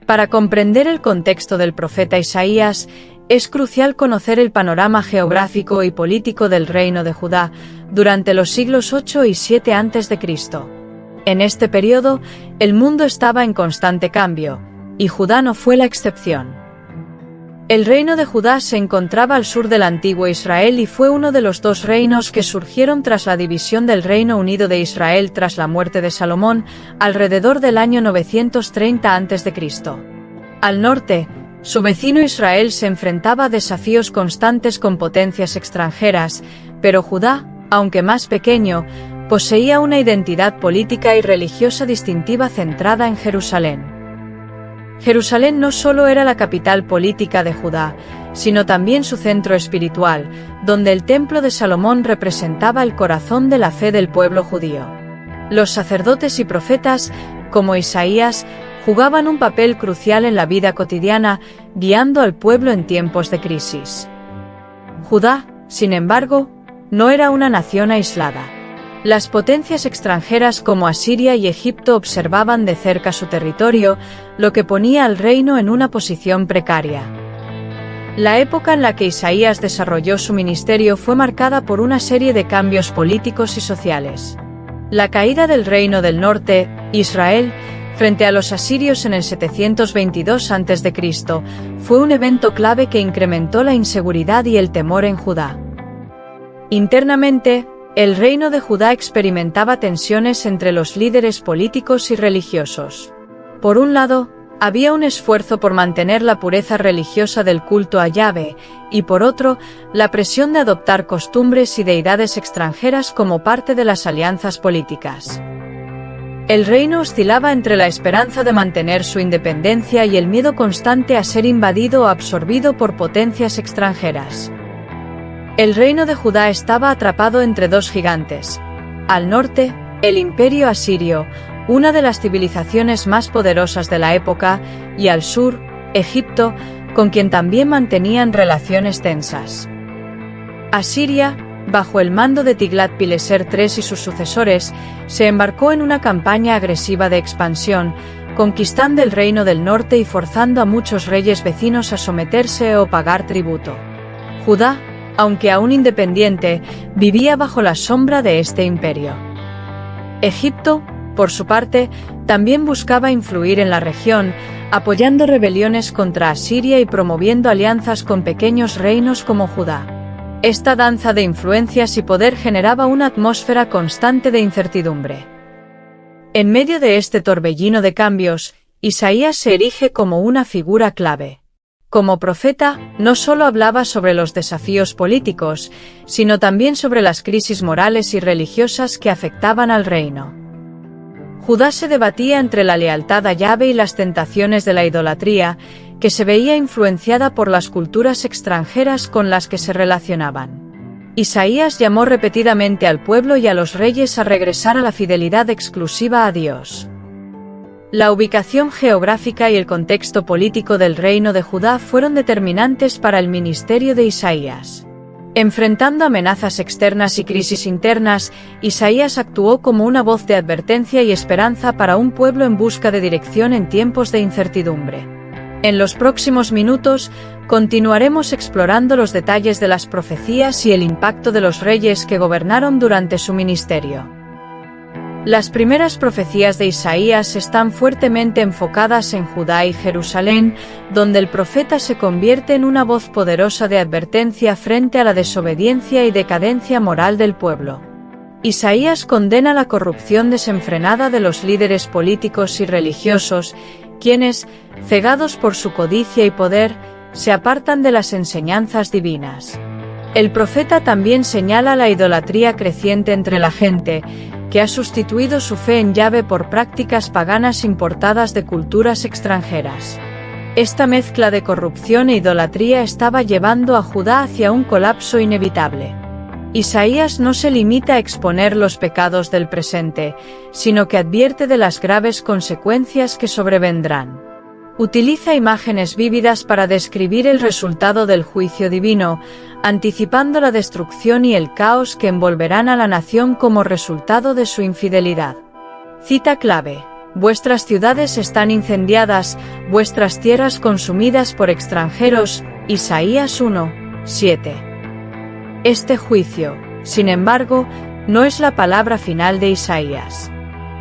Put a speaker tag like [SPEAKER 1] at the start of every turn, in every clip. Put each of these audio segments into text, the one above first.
[SPEAKER 1] Para comprender el contexto del profeta Isaías, es crucial conocer el panorama geográfico y político del reino de Judá durante los siglos 8 y 7 a.C. En este periodo, el mundo estaba en constante cambio, y Judá no fue la excepción. El reino de Judá se encontraba al sur del antiguo Israel y fue uno de los dos reinos que surgieron tras la división del Reino Unido de Israel tras la muerte de Salomón, alrededor del año 930 a.C. Al norte, su vecino Israel se enfrentaba a desafíos constantes con potencias extranjeras, pero Judá, aunque más pequeño, poseía una identidad política y religiosa distintiva centrada en Jerusalén. Jerusalén no solo era la capital política de Judá, sino también su centro espiritual, donde el templo de Salomón representaba el corazón de la fe del pueblo judío. Los sacerdotes y profetas, como Isaías, jugaban un papel crucial en la vida cotidiana, guiando al pueblo en tiempos de crisis. Judá, sin embargo, no era una nación aislada. Las potencias extranjeras como Asiria y Egipto observaban de cerca su territorio, lo que ponía al reino en una posición precaria. La época en la que Isaías desarrolló su ministerio fue marcada por una serie de cambios políticos y sociales. La caída del reino del norte, Israel, frente a los asirios en el 722 a.C., fue un evento clave que incrementó la inseguridad y el temor en Judá. Internamente, el reino de Judá experimentaba tensiones entre los líderes políticos y religiosos. Por un lado, había un esfuerzo por mantener la pureza religiosa del culto a Yahvé, y por otro, la presión de adoptar costumbres y deidades extranjeras como parte de las alianzas políticas. El reino oscilaba entre la esperanza de mantener su independencia y el miedo constante a ser invadido o absorbido por potencias extranjeras. El reino de Judá estaba atrapado entre dos gigantes. Al norte, el imperio asirio, una de las civilizaciones más poderosas de la época, y al sur, Egipto, con quien también mantenían relaciones tensas. Asiria, bajo el mando de Tiglat-Pileser III y sus sucesores, se embarcó en una campaña agresiva de expansión, conquistando el reino del norte y forzando a muchos reyes vecinos a someterse o pagar tributo. Judá, aunque aún independiente, vivía bajo la sombra de este imperio. Egipto, por su parte, también buscaba influir en la región, apoyando rebeliones contra Asiria y promoviendo alianzas con pequeños reinos como Judá. Esta danza de influencias y poder generaba una atmósfera constante de incertidumbre. En medio de este torbellino de cambios, Isaías se erige como una figura clave. Como profeta, no solo hablaba sobre los desafíos políticos, sino también sobre las crisis morales y religiosas que afectaban al reino. Judá se debatía entre la lealtad a Yahvé y las tentaciones de la idolatría, que se veía influenciada por las culturas extranjeras con las que se relacionaban. Isaías llamó repetidamente al pueblo y a los reyes a regresar a la fidelidad exclusiva a Dios. La ubicación geográfica y el contexto político del reino de Judá fueron determinantes para el ministerio de Isaías. Enfrentando amenazas externas y crisis internas, Isaías actuó como una voz de advertencia y esperanza para un pueblo en busca de dirección en tiempos de incertidumbre. En los próximos minutos, continuaremos explorando los detalles de las profecías y el impacto de los reyes que gobernaron durante su ministerio. Las primeras profecías de Isaías están fuertemente enfocadas en Judá y Jerusalén, donde el profeta se convierte en una voz poderosa de advertencia frente a la desobediencia y decadencia moral del pueblo. Isaías condena la corrupción desenfrenada de los líderes políticos y religiosos, quienes, cegados por su codicia y poder, se apartan de las enseñanzas divinas. El profeta también señala la idolatría creciente entre la gente, que ha sustituido su fe en Yahvé por prácticas paganas importadas de culturas extranjeras. Esta mezcla de corrupción e idolatría estaba llevando a Judá hacia un colapso inevitable. Isaías no se limita a exponer los pecados del presente, sino que advierte de las graves consecuencias que sobrevendrán. Utiliza imágenes vívidas para describir el resultado del juicio divino, anticipando la destrucción y el caos que envolverán a la nación como resultado de su infidelidad. Cita clave: vuestras ciudades están incendiadas, vuestras tierras consumidas por extranjeros. Isaías 1, 7. Este juicio, sin embargo, no es la palabra final de Isaías.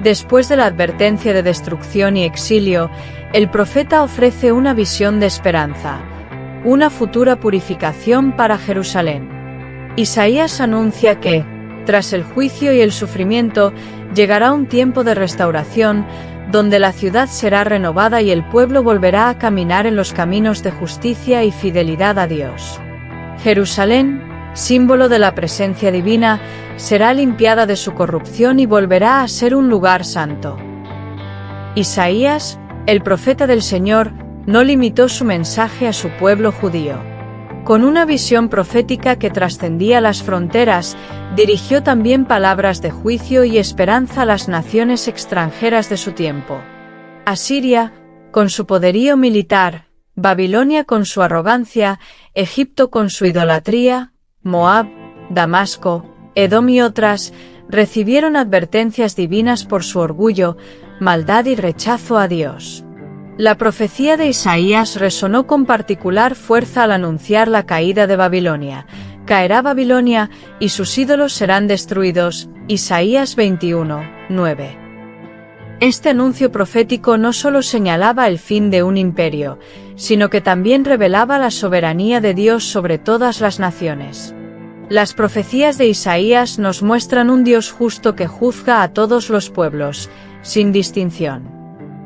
[SPEAKER 1] Después de la advertencia de destrucción y exilio, el profeta ofrece una visión de esperanza, una futura purificación para Jerusalén. Isaías anuncia que, tras el juicio y el sufrimiento, llegará un tiempo de restauración, donde la ciudad será renovada y el pueblo volverá a caminar en los caminos de justicia y fidelidad a Dios. Jerusalén, símbolo de la presencia divina, será limpiada de su corrupción y volverá a ser un lugar santo. Isaías, el profeta del Señor, no limitó su mensaje a su pueblo judío. Con una visión profética que trascendía las fronteras, dirigió también palabras de juicio y esperanza a las naciones extranjeras de su tiempo. Asiria, con su poderío militar, Babilonia con su arrogancia, Egipto con su idolatría, Moab, Damasco, Edom y otras, recibieron advertencias divinas por su orgullo, maldad y rechazo a Dios. La profecía de Isaías resonó con particular fuerza al anunciar la caída de Babilonia. Caerá Babilonia y sus ídolos serán destruidos. Isaías 21, 9. Este anuncio profético no solo señalaba el fin de un imperio, sino que también revelaba la soberanía de Dios sobre todas las naciones. Las profecías de Isaías nos muestran un Dios justo que juzga a todos los pueblos, sin distinción.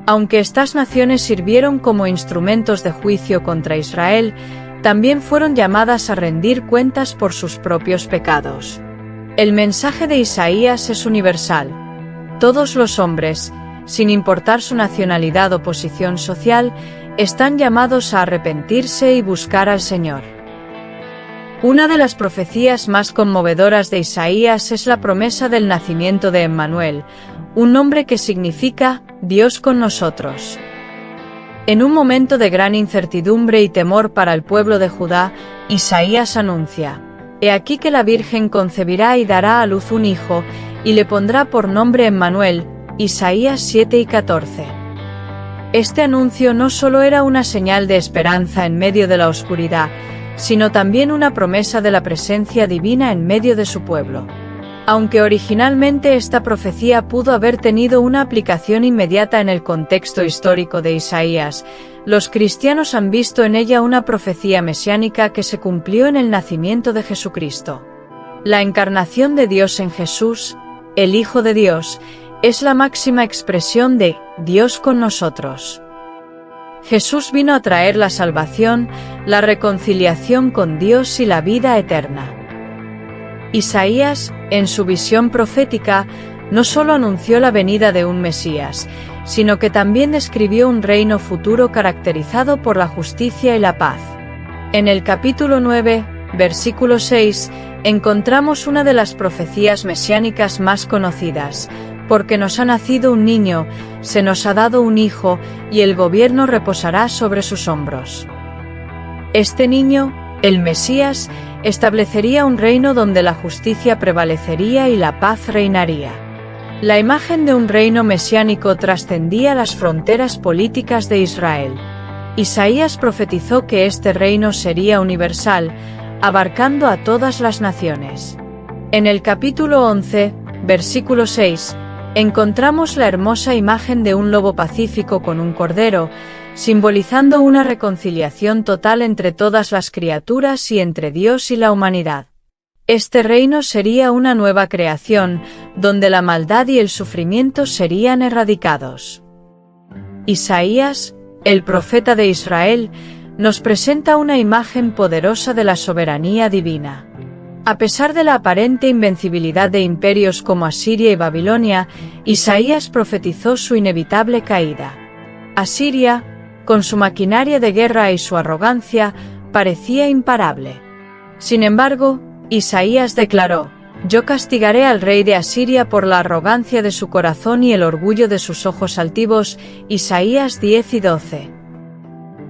[SPEAKER 1] Aunque estas naciones sirvieron como instrumentos de juicio contra Israel, también fueron llamadas a rendir cuentas por sus propios pecados. El mensaje de Isaías es universal. Todos los hombres, sin importar su nacionalidad o posición social, están llamados a arrepentirse y buscar al Señor. Una de las profecías más conmovedoras de Isaías es la promesa del nacimiento de Emmanuel, un nombre que significa Dios con nosotros. En un momento de gran incertidumbre y temor para el pueblo de Judá, Isaías anuncia: He aquí que la Virgen concebirá y dará a luz un hijo, y le pondrá por nombre Emmanuel. Isaías 7 y 14. Este anuncio no solo era una señal de esperanza en medio de la oscuridad, sino también una promesa de la presencia divina en medio de su pueblo. Aunque originalmente esta profecía pudo haber tenido una aplicación inmediata en el contexto histórico de Isaías, los cristianos han visto en ella una profecía mesiánica que se cumplió en el nacimiento de Jesucristo. La encarnación de Dios en Jesús, el Hijo de Dios, es la máxima expresión de Dios con nosotros. Jesús vino a traer la salvación, la reconciliación con Dios y la vida eterna. Isaías, en su visión profética, no solo anunció la venida de un Mesías, sino que también describió un reino futuro caracterizado por la justicia y la paz. En el capítulo 9, versículo 6, encontramos una de las profecías mesiánicas más conocidas: porque nos ha nacido un niño, se nos ha dado un hijo, y el gobierno reposará sobre sus hombros. Este niño, el Mesías, establecería un reino donde la justicia prevalecería y la paz reinaría. La imagen de un reino mesiánico trascendía las fronteras políticas de Israel. Isaías profetizó que este reino sería universal, abarcando a todas las naciones. En el capítulo 11, versículo 6, encontramos la hermosa imagen de un lobo pacífico con un cordero, simbolizando una reconciliación total entre todas las criaturas y entre Dios y la humanidad. Este reino sería una nueva creación, donde la maldad y el sufrimiento serían erradicados. Isaías, el profeta de Israel, nos presenta una imagen poderosa de la soberanía divina. A pesar de la aparente invencibilidad de imperios como Asiria y Babilonia, Isaías profetizó su inevitable caída. Asiria, con su maquinaria de guerra y su arrogancia, parecía imparable. Sin embargo, Isaías declaró: Yo castigaré al rey de Asiria por la arrogancia de su corazón y el orgullo de sus ojos altivos. Isaías 10 y 12.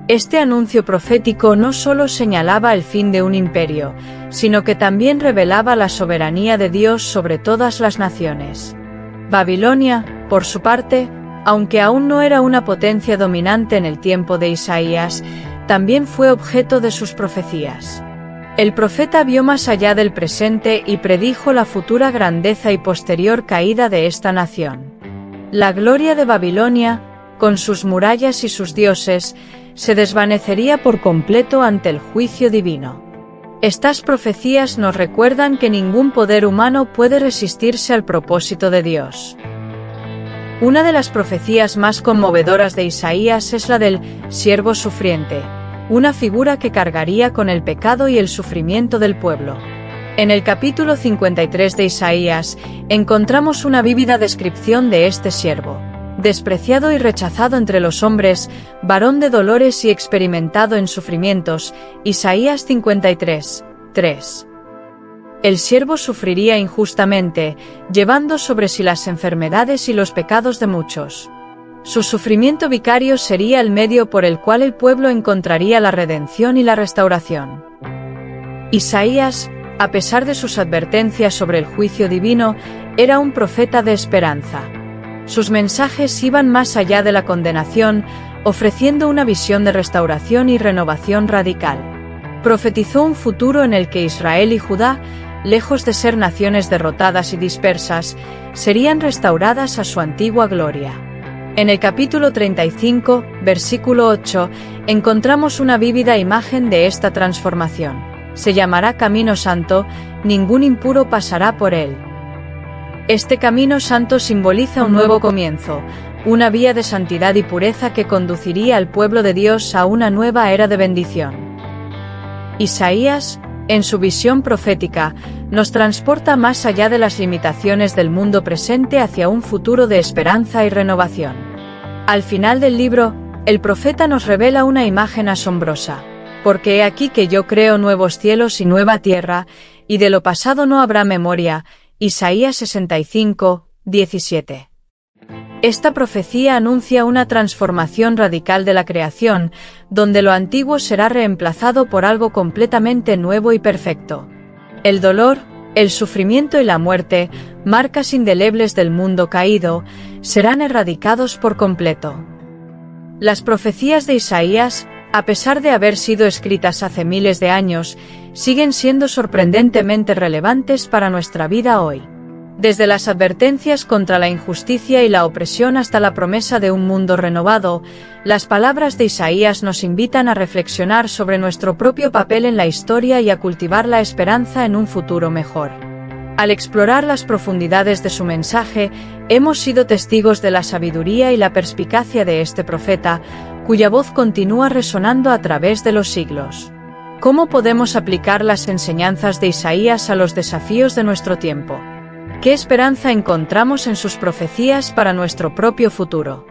[SPEAKER 1] Este anuncio profético no solo señalaba el fin de un imperio, sino que también revelaba la soberanía de Dios sobre todas las naciones. Babilonia, por su parte, Aunque aún no era una potencia dominante en el tiempo de Isaías, también fue objeto de sus profecías. El profeta vio más allá del presente y predijo la futura grandeza y posterior caída de esta nación. La gloria de Babilonia, con sus murallas y sus dioses, se desvanecería por completo ante el juicio divino. Estas profecías nos recuerdan que ningún poder humano puede resistirse al propósito de Dios. Una de las profecías más conmovedoras de Isaías es la del siervo sufriente, una figura que cargaría con el pecado y el sufrimiento del pueblo. En el capítulo 53 de Isaías, encontramos una vívida descripción de este siervo. Despreciado y rechazado entre los hombres, varón de dolores y experimentado en sufrimientos, Isaías 53, 3. El siervo sufriría injustamente, llevando sobre sí las enfermedades y los pecados de muchos. Su sufrimiento vicario sería el medio por el cual el pueblo encontraría la redención y la restauración. Isaías, a pesar de sus advertencias sobre el juicio divino, era un profeta de esperanza. Sus mensajes iban más allá de la condenación, ofreciendo una visión de restauración y renovación radical. Profetizó un futuro en el que Israel y Judá, lejos de ser naciones derrotadas y dispersas, serían restauradas a su antigua gloria. En el capítulo 35, versículo 8, encontramos una vívida imagen de esta transformación. Se llamará Camino Santo, ningún impuro pasará por él. Este Camino Santo simboliza un nuevo comienzo, una vía de santidad y pureza que conduciría al pueblo de Dios a una nueva era de bendición. Isaías, en su visión profética, nos transporta más allá de las limitaciones del mundo presente hacia un futuro de esperanza y renovación. Al final del libro, el profeta nos revela una imagen asombrosa. Porque he aquí que yo creo nuevos cielos y nueva tierra, y de lo pasado no habrá memoria. Isaías 65, 17. Esta profecía anuncia una transformación radical de la creación, donde lo antiguo será reemplazado por algo completamente nuevo y perfecto. El dolor, el sufrimiento y la muerte, marcas indelebles del mundo caído, serán erradicados por completo. Las profecías de Isaías, a pesar de haber sido escritas hace miles de años, siguen siendo sorprendentemente relevantes para nuestra vida hoy. Desde las advertencias contra la injusticia y la opresión hasta la promesa de un mundo renovado, las palabras de Isaías nos invitan a reflexionar sobre nuestro propio papel en la historia y a cultivar la esperanza en un futuro mejor. Al explorar las profundidades de su mensaje, hemos sido testigos de la sabiduría y la perspicacia de este profeta, cuya voz continúa resonando a través de los siglos. ¿Cómo podemos aplicar las enseñanzas de Isaías a los desafíos de nuestro tiempo? ¿Qué esperanza encontramos en sus profecías para nuestro propio futuro?